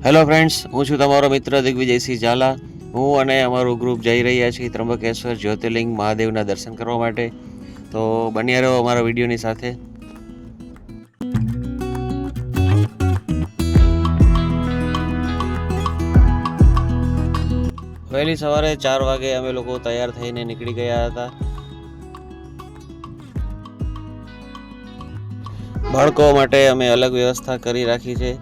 Hello friends, હું છું તમારો મિત્ર દિગ્વિજયસિંહ ઝાલા. હું અને અમારું ગ્રુપ જઈ રહ્યા છીએ ત્રંબકેશ્વર જ્યોતિર્લિંગ મહાદેવના દર્શન કરવા માટે. તો બન્યા રહો અમારા વિડીયોની સાથે. વહેલી સવારે 4 વાગે અમે લોકો તૈયાર થઈને નીકળી ગયા હતા. બાળકો માટે અમે અલગ વ્યવસ્થા કરી રાખી છે.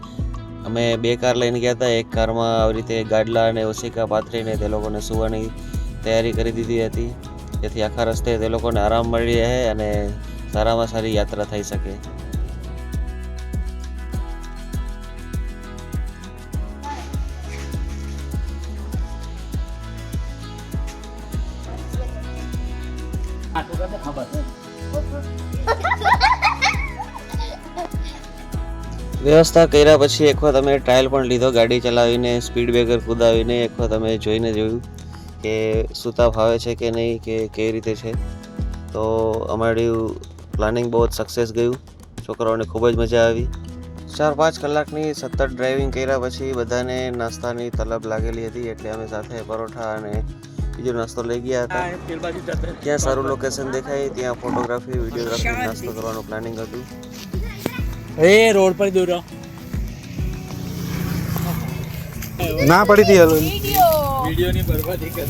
અમે 2 કાર લઈને ગયા હતા. એક કારમાં આવી રીતે ગાડલા અને ઓશિકા પાથરીને તે લોકોને સૂવાની તૈયારી કરી દીધી હતી, જેથી આખા રસ્તે તે લોકોને આરામ મળી રહે અને સારામાં સારી યાત્રા થઈ શકે. વ્યવસ્થા કર્યા પછી એક વખત અમે ટ્રાયલ પણ લીધો, ગાડી ચલાવીને સ્પીડ બ્રેકર કુદાવીને એક વખત અમે જોઈને જોયું કે સૂતા ફાવે છે કે નહીં, કે કેવી રીતે છે. તો અમારું પ્લાનિંગ બહુ જ સક્સેસ ગયું. છોકરાઓને ખૂબ જ મજા આવી. 4-5 કલાકની સતત ડ્રાઇવિંગ કર્યા પછી બધાને નાસ્તાની તલબ લાગેલી હતી, એટલે અમે સાથે પરોઠા અને બીજો નાસ્તો લઈ ગયા હતા. જ્યાં સારું લોકેશન દેખાય ત્યાં ફોટોગ્રાફી, વિડીયોગ્રાફી, નાસ્તો કરવાનું પ્લાનિંગ હતું. રોડ પર દૂર ના પડી હતી હલો વિડિયો ની બરબાદી કરી.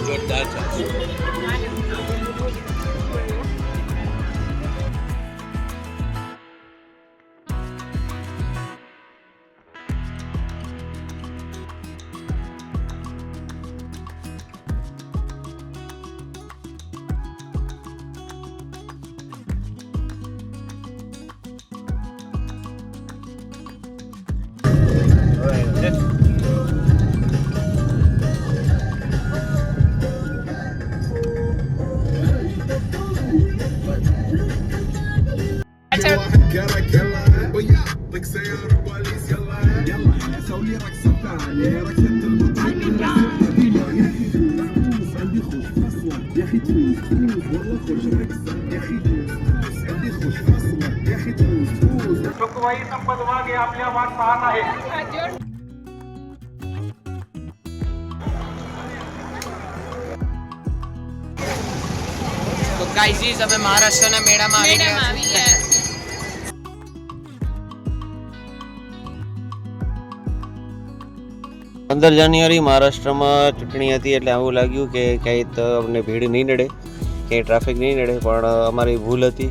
જોરદાર છે. તો ગાઈઝ અમે મહારાષ્ટ્રના મેળામાં આવી ગયા. 15 જાન્યુઆરી મહારાષ્ટ્રમાં ચૂંટણી હતી, એટલે આવું લાગ્યું કે ક્યાંય અમને ભીડ નહીં નડે, ક્યાંય ટ્રાફિક નહીં નડે, પણ અમારી ભૂલ હતી.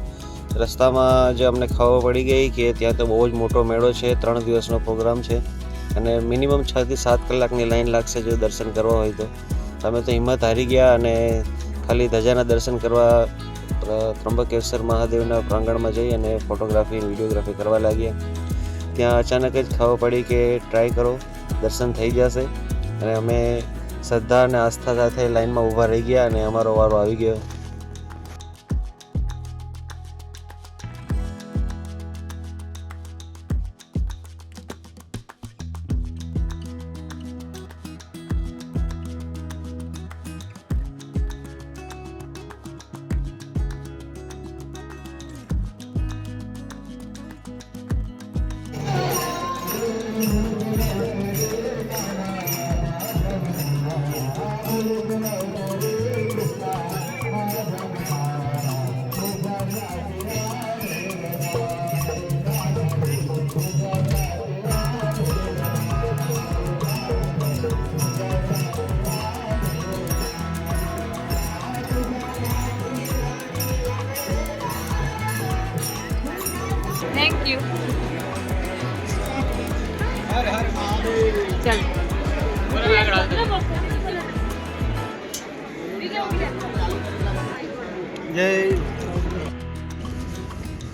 રસ્તામાં જ અમને ખબર પડી ગઈ કે ત્યાં તો બહુ જ મોટો મેળો છે, 3 દિવસનો પ્રોગ્રામ છે અને મિનિમમ 6 થી 7 કલાકની લાઈન લાગશે જો દર્શન કરવા હોય તો. અમે તો હિંમત હારી ગયા અને ખાલી ધજાના દર્શન કરવા ત્રંબકેશ્વર મહાદેવના પ્રાંગણમાં જઈ અને ફોટોગ્રાફી, વિડીયોગ્રાફી કરવા લાગ્યા. ત્યાં અચાનક જ ખબર પડી કે ટ્રાય કરો, દર્શન થઈ જશે. અને અમે શ્રદ્ધા અને આસ્થા સાથે લાઈનમાં ઊભા રહી ગયા અને અમારો વારો આવી ગયો. Thank you. चल.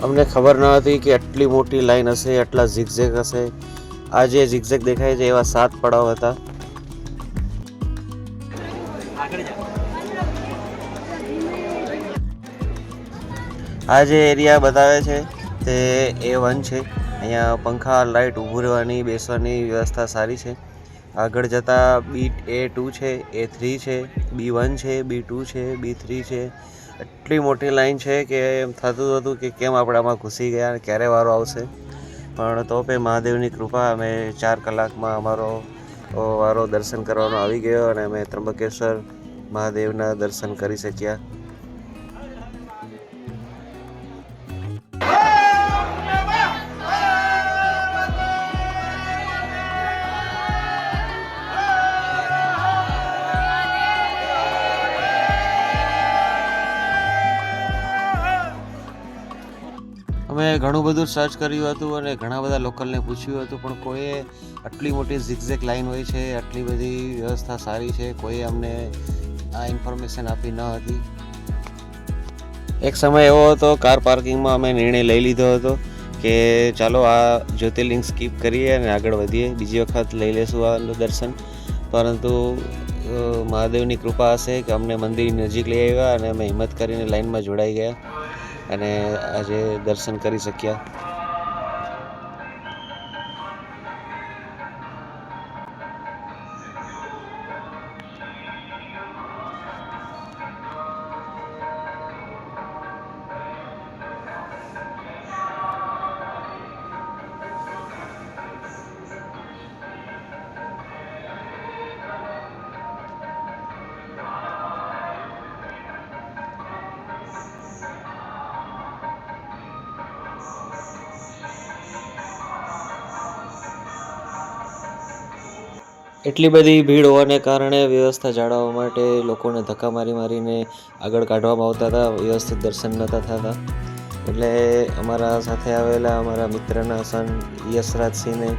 અમને ખબર ન હતી કે આટલી મોટી લાઈન હશે, આટલા ઝિગઝેગ હશે. આ જે ઝિગઝેગ દેખાય છે એવા 7 પડાવ હતા. આ જે એરિયા બતાવે છે તે A1 છે. અહીંયા પંખા, લાઇટ, ઊભું રહેવાની, બેસવાની વ્યવસ્થા સારી છે. આગળ જતાં A2 છે, A3 છે, B1 છે, B2 છે, B3 છે. એટલી મોટી લાઈન છે કે એમ થતું હતું કે કેમ આપણે આમાં ઘૂસી ગયા અને ક્યારે વારો આવશે. પણ તો પણ મહાદેવની કૃપા અમે 4 કલાકમાં અમારો વારો દર્શન કરવાનો આવી ગયો અને અમે ત્રંબકેશ્વર મહાદેવના દર્શન કરી શક્યા. અમે ઘણું બધું સર્ચ કર્યું હતું અને ઘણા બધા લોકલને પૂછ્યું હતું, પણ કોઈએ આટલી મોટી ઝિગઝેગ લાઈન હોય છે, આટલી બધી વ્યવસ્થા સારી છે, કોઈએ અમને આ ઇન્ફોર્મેશન આપી ન હતી. એક સમય એવો હતો, કાર પાર્કિંગમાં અમે નિર્ણય લઈ લીધો હતો કે ચાલો આ જ્યોતિર્લિંગ સ્કીપ કરીએ અને આગળ વધીએ, બીજી વખત લઈ લેશું આ દર્શન. પરંતુ મહાદેવની કૃપા હશે કે અમને મંદિરની નજીક લઈ આવ્યા અને અમે હિંમત કરીને લાઈનમાં જોડાઈ ગયા અને આજે દર્શન કરી શક્યા. એટલી બધી ભીડ હોવાને કારણે વ્યવસ્થા જાળવવા માટે લોકોને ધક્કા મારીને આગળ કાઢવામાં આવતા હતા, વ્યવસ્થિત દર્શન નહોતા થતા. એટલે અમારા સાથે આવેલા અમારા મિત્રના સન યશરાજસિંહને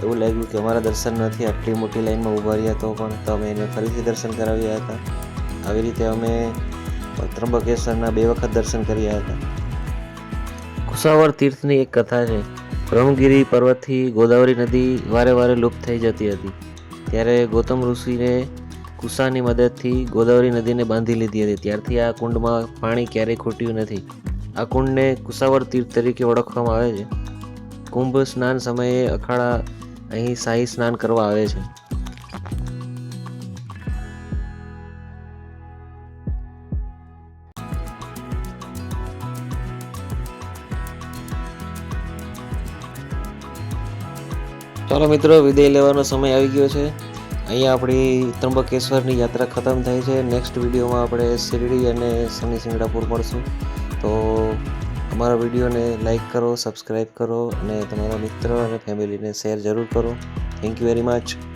એવું લાગ્યું કે અમારા દર્શન નથી, આટલી મોટી લાઈનમાં ઊભા રહ્યા તો પણ, તો અમે એને ફરીથી દર્શન કરાવ્યા હતા. આવી રીતે અમે ત્રંબકેશ્વરના 2 વખત દર્શન કર્યા હતા. કુસાવર તીર્થની એક કથા છે. બ્રહ્મગીરી પર્વતથી ગોદાવરી નદી વારે વારે લુપ્ત થઈ જતી હતી. ત્યારે ગૌતમ ઋષિને કુસાની મદદથી ગોદાવરી નદીને બાંધી લીધી હતી. ત્યારથી આ કુંડમાં પાણી ક્યારેય ખૂટ્યું નથી. આ કુંડને કુસાવર તીર્થ તરીકે ઓળખવામાં આવે છે. કુંભ સ્નાન સમયે અખાડા અહીં શાહી સ્નાન કરવા આવે છે. ચાલો મિત્રો, વિદાય લેવાનો સમય આવી ગયો છે. અહીંયા આપણી ત્રંબકેશ્વરની યાત્રા ખતમ થાય છે. નેક્સ્ટ વિડીયોમાં આપણે શિરડી અને શનિ સિંગડાપુર મળશું. તો અમારા વિડીયોને લાઈક કરો, સબસ્ક્રાઈબ કરો અને તમારા મિત્ર અને ફેમિલીને શેર જરૂર કરો. Thank you very much.